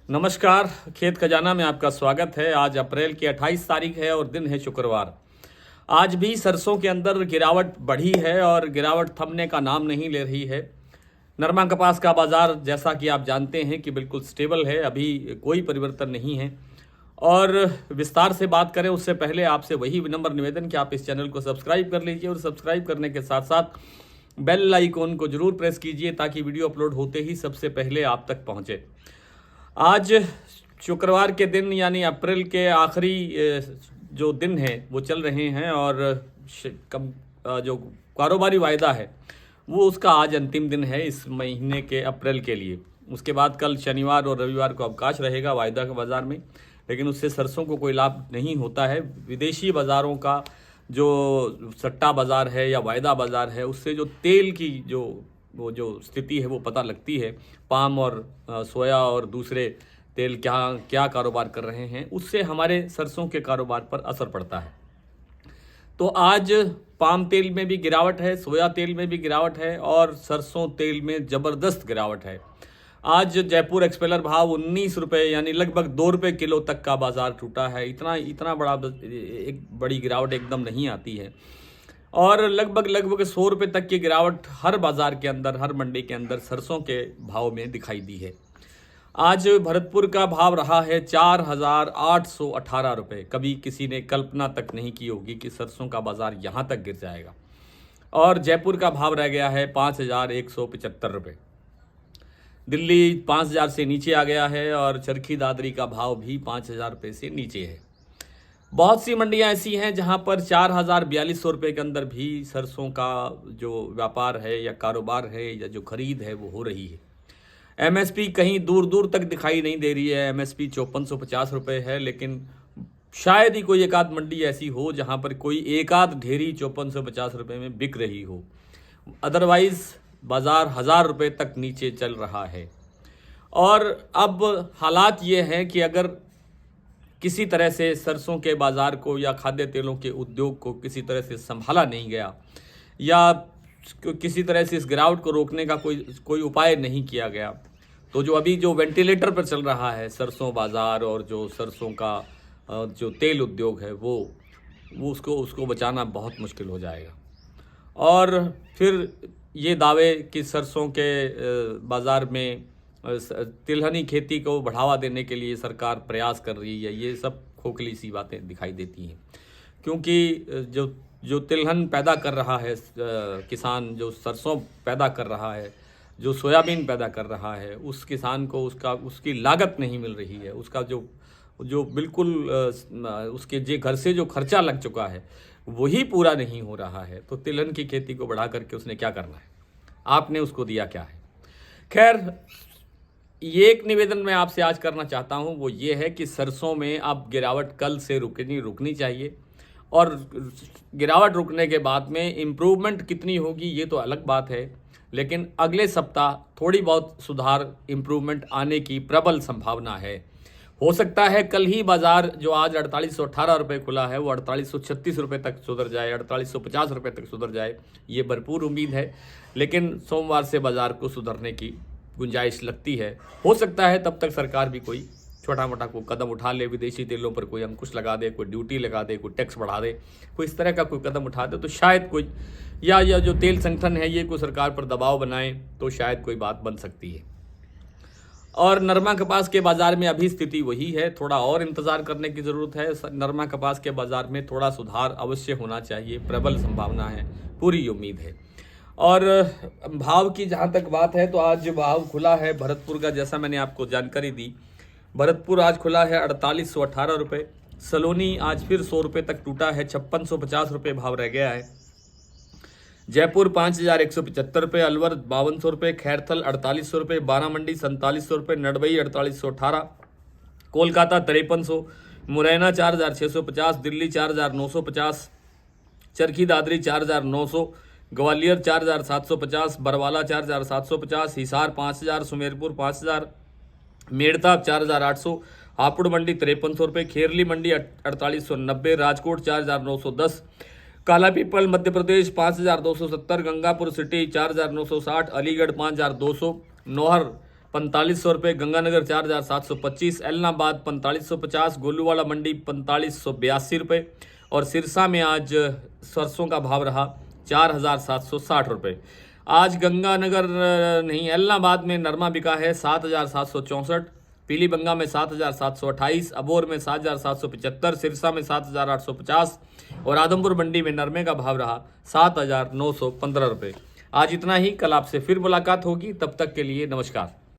नमस्कार। खेत खजाना में आपका स्वागत है। आज अप्रैल की 28 तारीख है और दिन है शुक्रवार। आज भी सरसों के अंदर गिरावट बढ़ी है और गिरावट थमने का नाम नहीं ले रही है। नरमा कपास का बाज़ार जैसा कि आप जानते हैं कि बिल्कुल स्टेबल है, अभी कोई परिवर्तन नहीं है। और विस्तार से बात करें उससे पहले आपसे वही विनम्र निवेदन कि आप इस चैनल को सब्सक्राइब कर लीजिए और सब्सक्राइब करने के साथ साथ बेल आइकॉन को जरूर प्रेस कीजिए ताकि वीडियो अपलोड होते ही सबसे पहले आप तक पहुंचे। आज शुक्रवार के दिन यानी अप्रैल के आखिरी जो दिन है वो चल रहे हैं और जो कारोबारी वायदा है वो उसका आज अंतिम दिन है इस महीने के अप्रैल के लिए। उसके बाद कल शनिवार और रविवार को अवकाश रहेगा वायदा के बाज़ार में, लेकिन उससे सरसों को कोई लाभ नहीं होता है। विदेशी बाज़ारों का जो सट्टा बाज़ार है या वायदा बाज़ार है उससे जो तेल की जो स्थिति है वो पता लगती है। पाम और सोया और दूसरे तेल क्या क्या कारोबार कर रहे हैं, उससे हमारे सरसों के कारोबार पर असर पड़ता है। तो आज पाम तेल में भी गिरावट है, सोया तेल में भी गिरावट है और सरसों तेल में ज़बरदस्त गिरावट है। आज जयपुर एक्सपेलर भाव 19 रुपये यानी लगभग 2 रुपये किलो तक का बाज़ार टूटा है। इतना बड़ा एक बड़ी गिरावट एकदम नहीं आती है और लगभग 100 रुपये तक की गिरावट हर बाज़ार के अंदर, हर मंडी के अंदर सरसों के भाव में दिखाई दी है। आज भरतपुर का भाव रहा है 4,818 रुपये। कभी किसी ने कल्पना तक नहीं की होगी कि सरसों का बाज़ार यहाँ तक गिर जाएगा। और जयपुर का भाव रह गया है 5,175 रुपये। दिल्ली 5,000 से नीचे आ गया है और चरखी दादरी का भाव भी 5,000 रुपये से नीचे है। बहुत सी मंडियां ऐसी हैं जहां पर 4,042 रुपये के अंदर भी सरसों का जो व्यापार है या कारोबार है या जो खरीद है वो हो रही है। एमएसपी कहीं दूर दूर तक दिखाई नहीं दे रही है। एमएसपी 5450 रुपये है, लेकिन शायद ही कोई एक आध मंडी ऐसी हो जहां पर कोई एक आध ढेरी 5450 रुपये में बिक रही हो। अदरवाइज बाज़ार 1,000 रुपये तक नीचे चल रहा है। और अब हालात ये हैं कि अगर किसी तरह से सरसों के बाज़ार को या खाद्य तेलों के उद्योग को किसी तरह से संभाला नहीं गया या किसी तरह से इस गिरावट को रोकने का कोई उपाय नहीं किया गया, तो जो अभी जो वेंटिलेटर पर चल रहा है सरसों बाज़ार और जो सरसों का जो तेल उद्योग है वो उसको बचाना बहुत मुश्किल हो जाएगा। और फिर ये दावे कि सरसों के बाज़ार में तिलहनी खेती को बढ़ावा देने के लिए सरकार प्रयास कर रही है, ये सब खोखली सी बातें दिखाई देती हैं। क्योंकि जो तिलहन पैदा कर रहा है किसान, जो सरसों पैदा कर रहा है, जो सोयाबीन पैदा कर रहा है, उस किसान को उसकी लागत नहीं मिल रही है। उसका जो बिल्कुल उसके घर से जो खर्चा लग चुका है वही पूरा नहीं हो रहा है। तो तिलहन की खेती को बढ़ा करके उसने क्या करना है? आपने उसको दिया क्या है? खैर, ये एक निवेदन मैं आपसे आज करना चाहता हूँ, वो ये है कि सरसों में अब गिरावट कल से रुकनी चाहिए और गिरावट रुकने के बाद में इम्प्रूवमेंट कितनी होगी ये तो अलग बात है, लेकिन अगले सप्ताह थोड़ी बहुत सुधार, इम्प्रूवमेंट आने की प्रबल संभावना है। हो सकता है कल ही बाज़ार जो आज 4,818 रुपये खुला है वो 4,836 रुपये तक सुधर जाए, 4,850 रुपये तक सुधर जाए, ये भरपूर उम्मीद है। लेकिन सोमवार से बाज़ार को सुधरने की गुंजाइश लगती है। हो सकता है तब तक सरकार भी कोई छोटा मोटा कोई कदम उठा ले, विदेशी तेलों पर कोई अंकुश लगा दे, कोई ड्यूटी लगा दे, कोई टैक्स बढ़ा दे, कोई इस तरह का कोई कदम उठा दे तो शायद कोई या जो तेल संगठन है ये कोई सरकार पर दबाव बनाए तो शायद कोई बात बन सकती है। और नरमा कपास के बाज़ार में अभी स्थिति वही है, थोड़ा और इंतज़ार करने की ज़रूरत है। नरमा कपास के बाज़ार में थोड़ा सुधार अवश्य होना चाहिए, प्रबल संभावना है, पूरी उम्मीद है। और भाव की जहाँ तक बात है तो आज भाव खुला है भरतपुर का, जैसा मैंने आपको जानकारी दी, भरतपुर आज खुला है 4,818 रुपये। सलोनी आज फिर 100 रुपये तक टूटा है, 5,650 रुपये भाव रह गया है। जयपुर 5,175 रुपये, अलवर 5,200 रुपये, खैरथल 4,800 रुपये, बारामंडी 4,700 रुपये, नडबई 4,818, कोलकाता 5,300, मुरैना 4,650, दिल्ली 4,950, चरखी दादरी 4,900, ग्वालियर 4,750, बरवाला 4,750, हिसार 5,000, सुमेरपुर 5,000, मेड़ता 4,800, हापुड़ मंडी 5,300 रुपये, खेरली मंडी 4,890, राजकोट 4,910, काला पीपल मध्य प्रदेश 5,270, गंगापुर सिटी 4,960, अलीगढ़ 5,200, नौहर 4500 रुपये, गंगानगर 4725, एलनाबाद 4550, गोलूवाला मंडी 4582 रुपये और सिरसा में आज सरसों का भाव रहा 4760 रुपये। आज गंगानगर नहीं, एलनाबाद में नरमा बिका है 7764, पीलीबंगा में 7728, अबोर में 7775, सिरसा में 7850 और आदमपुर मंडी में नरमे का भाव रहा 7915 रुपये। आज इतना ही, कल आपसे फिर मुलाकात होगी, तब तक के लिए नमस्कार।